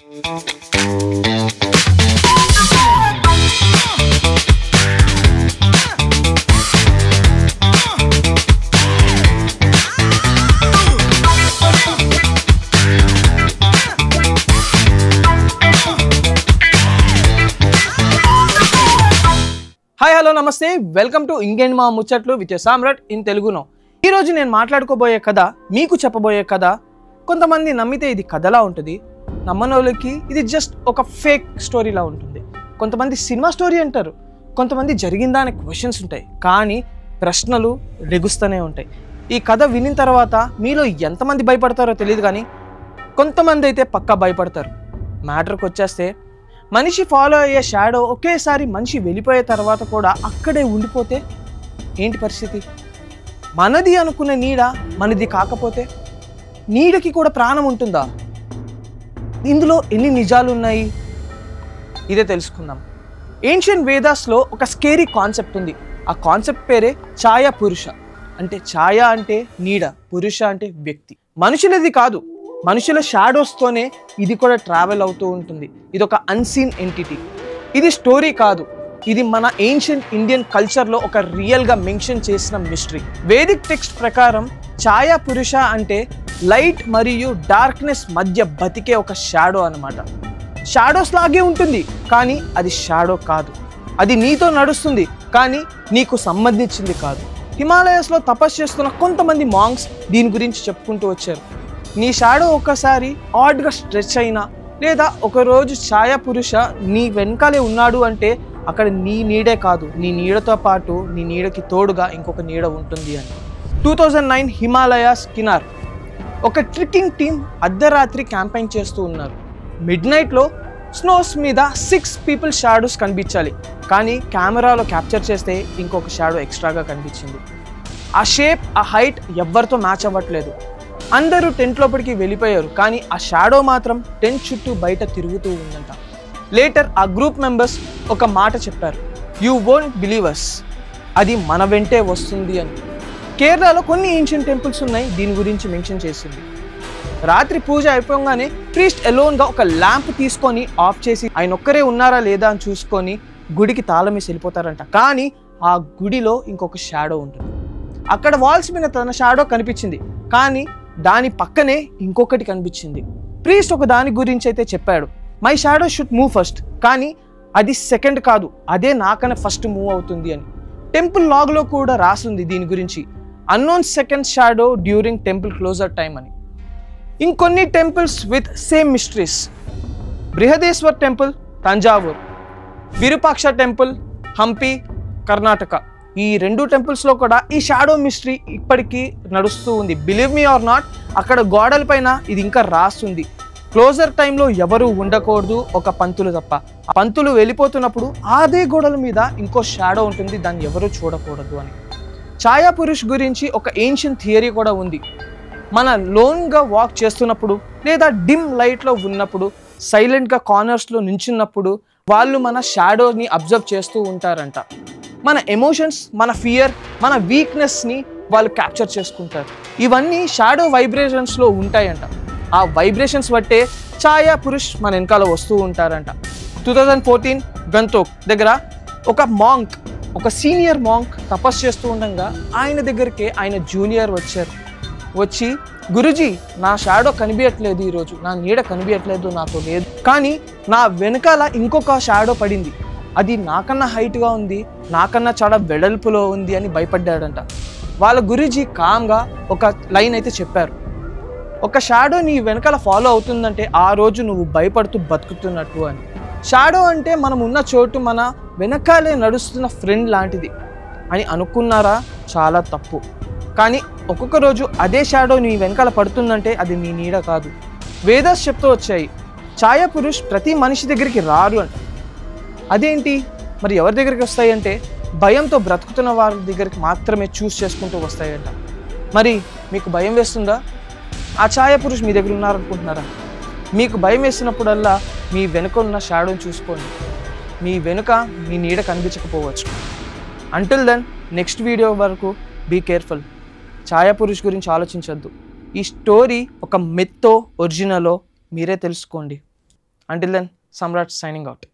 Hi hello నమస్తే, welcome to Indian మా ముచ్చట్లు విత్ సామ్రాట్ ఇన్ తెలుగులో. ఈరోజు నేను మాట్లాడుకోబోయే కథ, మీకు చెప్పబోయే కథ కొంతమంది నమ్మితే ఇది కథలా ఉంటుంది, నమ్మనోళ్ళకి ఇది జస్ట్ ఒక ఫేక్ స్టోరీలా ఉంటుంది. కొంతమంది సినిమా స్టోరీ అంటారు, కొంతమంది జరిగిందా అనే క్వశ్చన్స్ ఉంటాయి, కానీ ప్రశ్నలు రెగుస్తూనే ఉంటాయి. ఈ కథ వినిన తర్వాత మీలో ఎంతమంది భయపడతారో తెలియదు, కానీ కొంతమంది అయితే పక్కా భయపడతారు. మ్యాటర్కి వచ్చేస్తే, మనిషి ఫాలో అయ్యే షాడో ఒకేసారి మనిషి వెళ్ళిపోయే తర్వాత కూడా అక్కడే ఉండిపోతే ఏంటి పరిస్థితి? మనది అనుకునే నీడ మనది కాకపోతే నీడకి కూడా ప్రాణం ఉంటుందా? ఇందులో ఎన్ని నిజాలు ఉన్నాయి, ఇదే తెలుసుకుందాం. ఏన్షియన్ వేదాస్లో ఒక స్కేరీ కాన్సెప్ట్ ఉంది. ఆ కాన్సెప్ట్ పేరే ఛాయా పురుష. అంటే ఛాయ అంటే నీడ, పురుష అంటే వ్యక్తి. మనుషులది కాదు, మనుషుల షాడోస్తోనే ఇది కూడా ట్రావెల్ అవుతూ ఉంటుంది. ఇది ఒక అన్సీన్ ఎంటిటీ. ఇది స్టోరీ కాదు, ఇది మన ఏన్షియంట్ ఇండియన్ కల్చర్లో ఒక రియల్గా మెన్షన్ చేసిన మిస్టరీ. వేదిక్ టెక్స్ట్ ప్రకారం ఛాయా పురుష అంటే లైట్ మరియు డార్క్నెస్ మధ్య బతికే ఒక షాడో అనమాట. షాడోస్ లాగే ఉంటుంది, కానీ అది షాడో కాదు. అది నీతో నడుస్తుంది, కానీ నీకు సంబంధించింది కాదు. హిమాలయాస్లో తపస్సు చేస్తున్న కొంతమంది మాంగ్స్ దీని గురించి చెప్పుకుంటూ వచ్చారు. నీ షాడో ఒకసారి ఆడ్గా స్ట్రెచ్ అయినా, లేదా ఒకరోజు ఛాయా పురుష నీ వెనకాలే ఉన్నాడు అంటే అక్కడ నీ నీడే కాదు, నీ నీడతో పాటు నీ నీడకి తోడుగా ఇంకొక నీడ ఉంటుంది అని. 2009 హిమాలయాస్ కినార్ ఒక ట్రెక్కింగ్ టీం అర్ధరాత్రి క్యాంపెయిన్ చేస్తూ ఉన్నారు. మిడ్ నైట్లో స్నోస్ మీద 6 పీపుల్ షాడోస్ కనిపించాలి, కానీ కెమెరాలో క్యాప్చర్ చేస్తే ఇంకొక షాడో ఎక్స్ట్రాగా కనిపించింది. ఆ షేప్, ఆ హైట్ ఎవ్వరితో మ్యాచ్ అవ్వట్లేదు. అందరూ టెంట్ లోపలికి వెళ్ళిపోయారు, కానీ ఆ షాడో మాత్రం టెంట్ చుట్టూ బయట తిరుగుతూ ఉందంట. లేటర్ ఆ గ్రూప్ మెంబర్స్ ఒక మాట చెప్పారు, యూ వోంట్ బిలీవ్ అస్, అది మన వెంటే వస్తుంది అని. కేరళలో కొన్ని ఏన్షియెంట్ టెంపుల్స్ ఉన్నాయి, దీని గురించి మెన్షన్ చేసింది. రాత్రి పూజ అయిపోగానే ప్రీస్ట్ ఎలోన్గా ఒక ల్యాంప్ తీసుకొని ఆఫ్ చేసి ఆయన ఒక్కరే ఉన్నారా లేదా అని చూసుకొని గుడికి తాళం వేసి వెళ్ళిపోతారంట. కానీ ఆ గుడిలో ఇంకొక షాడో ఉంటుంది. అక్కడ వాల్స్ మీద తన షాడో కనిపించింది, కానీ దాని పక్కనే ఇంకొకటి కనిపించింది. ప్రీస్ట్ ఒక దాని గురించి అయితే చెప్పాడు, my shadow should move first, కానీ అది సెకండ్ కాదు, అదే నాకన్నా ఫస్ట్ మూవ్ అవుతుంది అని. టెంపుల్ లాగ్లో కూడా రాసింది దీని గురించి, unknown second shadow during temple closure time అని. ఇంకొన్ని temples with same mysteries. Brihadeshwar temple Thanjavur, Virupaksha temple Hampi Karnataka. ఈ 2 టెంపుల్స్లో కూడా ఈ షాడో మిస్టరీ ఇప్పటికీ నడుస్తూ ఉంది. బిలీవ్ మీ ఆర్ నాట్, అక్కడ గోడల పైన ఇది ఇంకా రాస్తుంది, క్లోజర్ టైంలో ఎవరు ఉండకూడదు, ఒక పంతులు తప్ప. ఆ పంతులు వెళ్ళిపోతున్నప్పుడు అదే గోడల మీద ఇంకో షాడో ఉంటుంది, దాన్ని ఎవరు చూడకూడదు అని. ఛాయా పురుష్ గురించి ఒక ఏన్షియన్ థియరీ కూడా ఉంది. మన లోన్గా వాక్ చేస్తున్నప్పుడు, లేదా డిమ్ లైట్లో ఉన్నప్పుడు, సైలెంట్గా కార్నర్స్లో నించున్నప్పుడు వాళ్ళు మన షాడోని అబ్జర్వ్ చేస్తూ ఉంటారంట. మన ఎమోషన్స్, మన ఫియర్, మన వీక్నెస్ని వాళ్ళు క్యాప్చర్ చేసుకుంటారు. ఇవన్నీ షాడో వైబ్రేషన్స్లో ఉంటాయంట. ఆ వైబ్రేషన్స్ బట్టే ఛాయా పురుష్ మన వెనకాల వస్తూ ఉంటారంట. 2014 గంతోక్ దగ్గర ఒక మాంక్, ఒక సీనియర్ మాంక్ తపస్సు చేస్తూ ఉండగా ఆయన దగ్గరికి ఆయన జూనియర్ వచ్చి గురుజీ, నా షాడో కనిపించట్లేదు, ఈరోజు నా నీడ కనిపించట్లేదు, నాకు లేదు, కానీ నా వెనకాల ఇంకొక షాడో పడింది, అది నాకన్నా హైట్గా ఉంది, నాకన్నా చాలా వెడల్పులో ఉంది అని భయపడ్డాడంట. వాళ్ళ గురూజీ కామ్గా ఒక లైన్ అయితే చెప్పారు, ఒక షాడో నీ వెనకాల ఫాలో అవుతుందంటే ఆ రోజు నువ్వు భయపడుతూ బతుకుతున్నట్టు అని. షాడో అంటే మనం ఉన్న చోటు మన వెనకాలే నడుస్తున్న ఫ్రెండ్ లాంటిది అని అనుకున్నారా? చాలా తప్పు. కానీ ఒక్కొక్క రోజు అదే షాడో నీ వెనకాల పడుతుందంటే అది నీ నీడ కాదు. వేదాస్ చెప్తూ వచ్చాయి, ఛాయా పురుష్ ప్రతి మనిషి దగ్గరికి రారు అని. అదేంటి మరి, ఎవరి దగ్గరికి వస్తాయి అంటే భయంతో బ్రతుకుతున్న వారి దగ్గరికి మాత్రమే చూస్ చేసుకుంటూ వస్తాయంట. మరి మీకు భయం వేస్తుందా? ఆ ఛాయా పురుష్ మీ దగ్గర ఉన్నారనుకుంటున్నారా? మీకు భయం వేసినప్పుడల్లా మీ వెనుక ఉన్న షాడోని చూసుకోండి. మీ వెనుక మీ నీడ కనిపించకపోవచ్చు. అంటిల్ దెన్ నెక్స్ట్ వీడియో వరకు బీ కేర్ఫుల్. ఛాయా పురుష్ గురించి ఆలోచించొద్దు. ఈ స్టోరీ ఒక మిత్తో ఒరిజినలో మీరే తెలుసుకోండి. Until then, Samrat signing out.